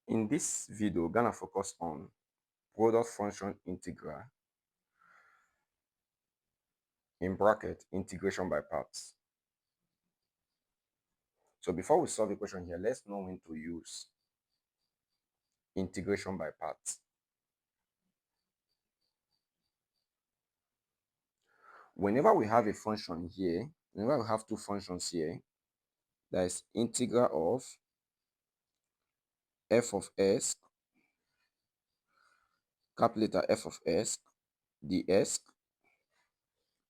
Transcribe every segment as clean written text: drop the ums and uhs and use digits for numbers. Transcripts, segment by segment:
In this video, we're gonna focus on product function integral, in bracket integration by parts. So before we solve the question here, let's know when to use integration by parts. Whenever we have a function here, whenever we have two functions here, that is integral of f of s, capital letter f of s, ds,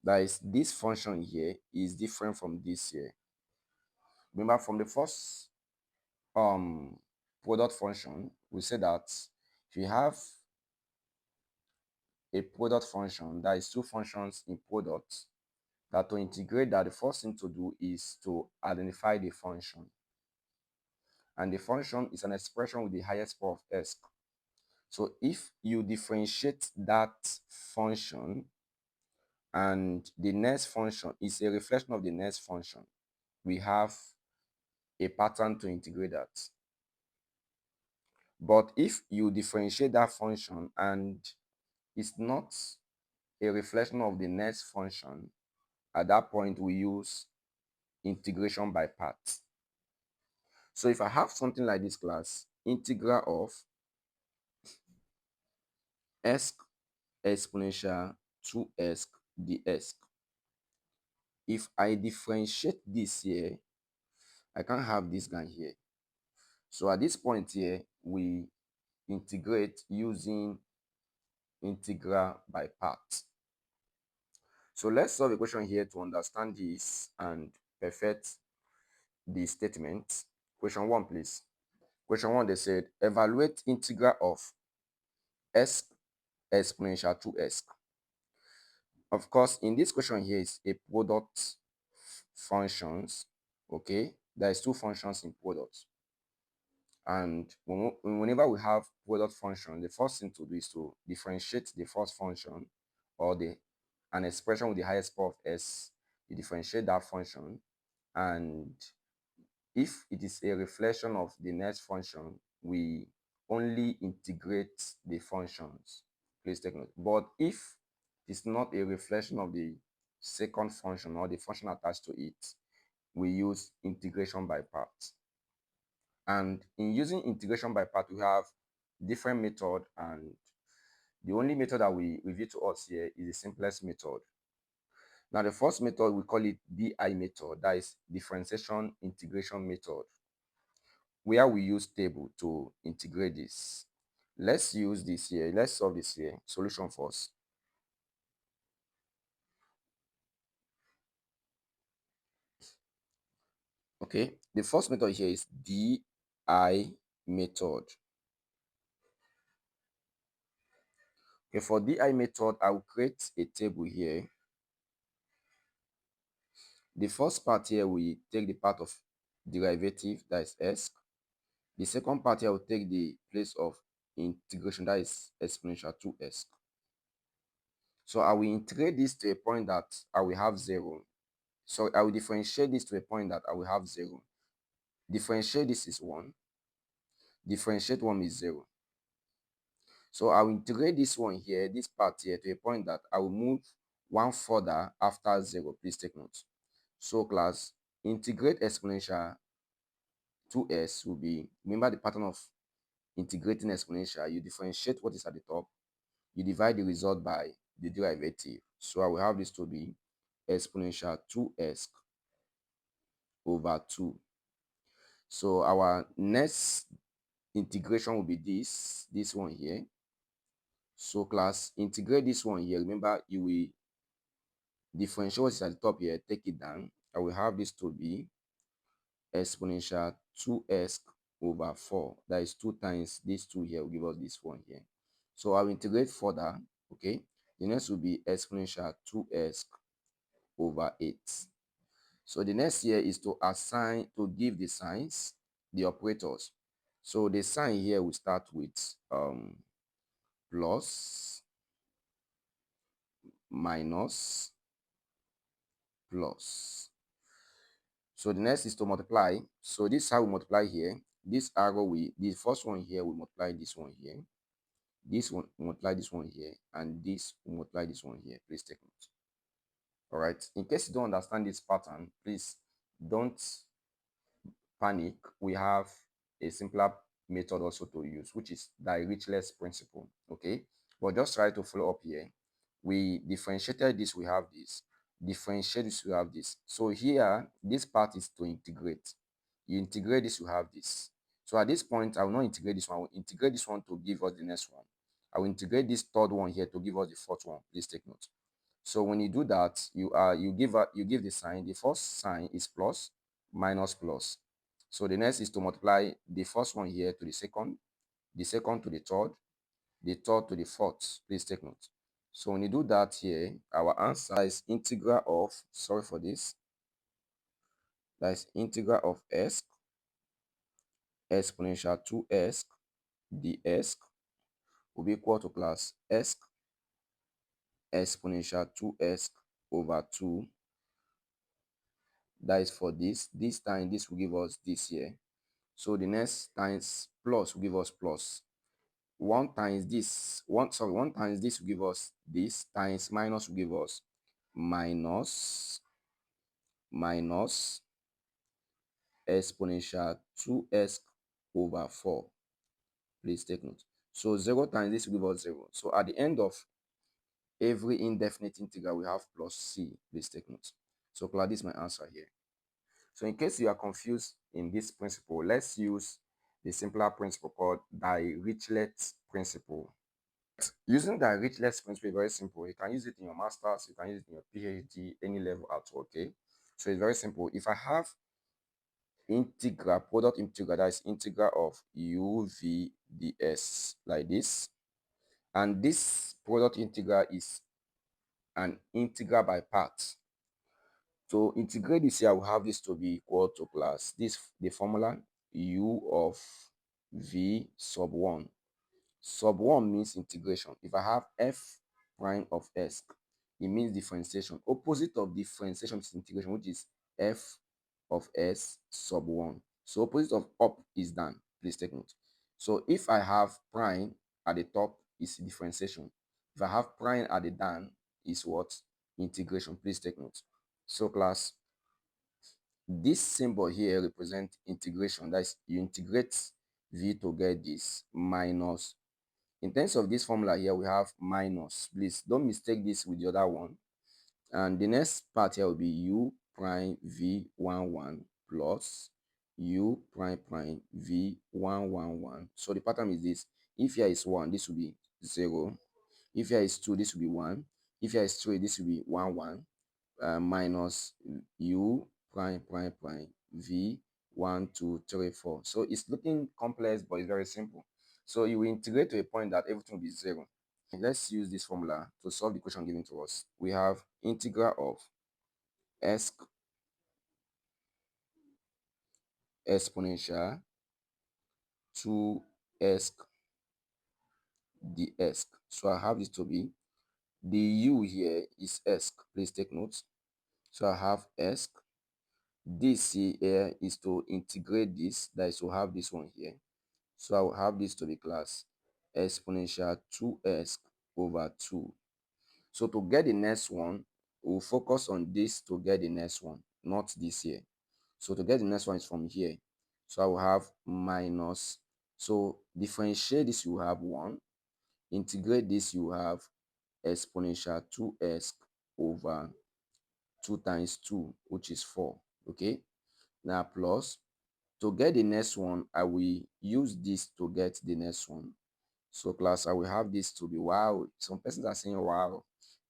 that is this function here is different from this here. Remember from the first product function, we said that if you have a product function, that is two functions in product, that to integrate that, the first thing to do is to identify the function. And the function is an expression with the highest power of s. So if you differentiate that function and the next function is a reflection of the next function, we have a pattern to integrate that. But if you differentiate that function and it's not a reflection of the next function, at that point we use integration by parts. So if I have something like this class, integral of s exponential 2s ds. If I differentiate this here, I can't have this guy here. So at this point here, we integrate using integral by parts. So let's solve a question here to understand this and perfect the statement. Question 1, please. Question 1, they said, evaluate integral of s exponential 2s. Of course, in this question here is a product functions, okay? There is two functions in product. And whenever we have product function, the first thing to do is to differentiate the first function or an expression with the highest power of s. You differentiate that function, and if it is a reflection of the next function, we only integrate the functions. Please take note. But if it's not a reflection of the second function or the function attached to it, we use integration by parts. And in using integration by part, we have different method, and the only method that we review to us here is the simplest method. Now, the first method, we call it DI method, that is differentiation integration method, where we use table to integrate this. Let's use this here. Let's solve this here. Solution first. Okay, the first method here is DI method. Okay, for DI method, I will create a table here. The first part here, we take the part of derivative, that is s. The second part here will take the place of integration, that is exponential 2s. So I will integrate this to a point that I will have 0. So I will differentiate this to a point that I will have 0. Differentiate this is 1. Differentiate 1 is 0. So I will integrate this one here, this part here, to a point that I will move one further after 0. Please take note. So class, integrate exponential 2s will be, remember the pattern of integrating exponential, you differentiate what is at the top, you divide the result by the derivative. So I will have this to be exponential 2s over 2. So our next integration will be this one here. So class, integrate this one here. Remember, you will differentiate what is at the top here, take it down. I will have this to be exponential 2s over 4. That is 2 times this 2 here will give us this one here. So I will integrate further. Okay, the next will be exponential 2s over 8. So the next here is to give the signs, the operators. So the sign here will start with plus, minus, plus. So the next is to multiply. So this is how we multiply here. this arrow, the first one here will multiply this one here, this one multiply this one here, and this will multiply this one here. Please take note. All right, in case you don't understand this pattern, please don't panic. We have a simpler method also to use, which is Dirichlet's principle. Okay, but just try to follow up here. We differentiated this, we have this. Differentiate this, we have this. So here, this part is to integrate. You integrate this, you have this. So at this point, I will not integrate this one. I will integrate this one to give us the next one. I will integrate this third one here to give us the fourth one. Please take note. So when you do that, you give the sign. The first sign is plus, minus, plus. So the next is to multiply the first one here to the second to the third to the fourth. Please take note. So when you do that here, our answer is integral of, sorry for this, that is integral of s exponential 2s ds will be equal to class s exponential 2s over 2. That is for this time, this will give us this here. So the next times plus will give us plus. One times this will give us this, times minus will give us minus exponential 2s over 4. Please take note. So 0 times this will give us 0. So at the end of every indefinite integral, we have plus c. Please take note. So class, this is my answer here. So in case you are confused in this principle, let's use the simpler principle called Dirichlet's principle. Using Dirichlet's principle is very simple. You can use it in your master's, you can use it in your PhD, any level at all, okay? So it's very simple. If I have integral, product integral, that is integral of u v ds like this, and this product integral is an integral by parts. To integrate this here, I will have this to be equal to class the formula u of v sub 1. Sub 1 means integration. If I have f prime of s, it means differentiation. Opposite of differentiation is integration, which is f of s sub 1. So opposite of up is down. Please take note. So if I have prime at the top, is differentiation. If I have prime at the down, is what? Integration. Please take note. So class, this symbol here represents integration. That is, you integrate v to get this minus. In terms of this formula here, we have minus. Please don't mistake this with the other one. And the next part here will be u prime v11 plus u prime prime v111. So the pattern is this. If here is 1, this will be 0. If here is 2, this will be 1. If here is 3, this will be 1, 1. Minus u prime prime prime v 1 2 3 4. So it's looking complex, but it's very simple. So you will integrate to a point that everything will be 0. Let's use this formula to solve the equation given to us. We have integral of s exponential 2s ds. So I have this to be, the u here is s. Please take notes. So I have s. This here is to integrate this, that is to have this one here. So I will have this to be class exponential 2s over 2. So to get the next one, we'll focus on this to get the next one, not this here. So to get the next one is from here. So I will have minus. So differentiate this, you have 1. Integrate this, you have exponential 2s over 2 times 2, which is 4. Okay. Now plus. To get the next one, I will use this to get the next one. So class, I will have this to be wow. Some persons are saying wow.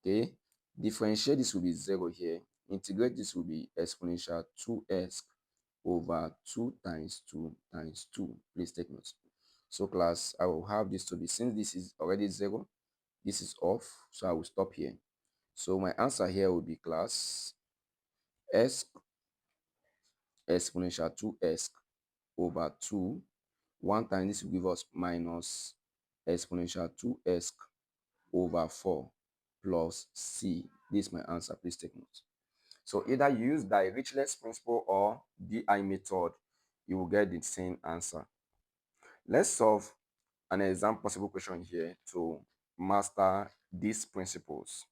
Okay. Differentiate this will be 0 here. Integrate this will be exponential 2s over 2 times 2 times 2. Please take notes. So class, I will have this to be, since this is already 0, this is off. So I will stop here. So my answer here will be class s exponential 2s over 2. 1 times this will give us minus exponential 2s over 4 plus c. This is my answer. Please take note. So either you use Dirichlet's principle or DI method, you will get the same answer. Let's solve an exam possible question here to master these principles.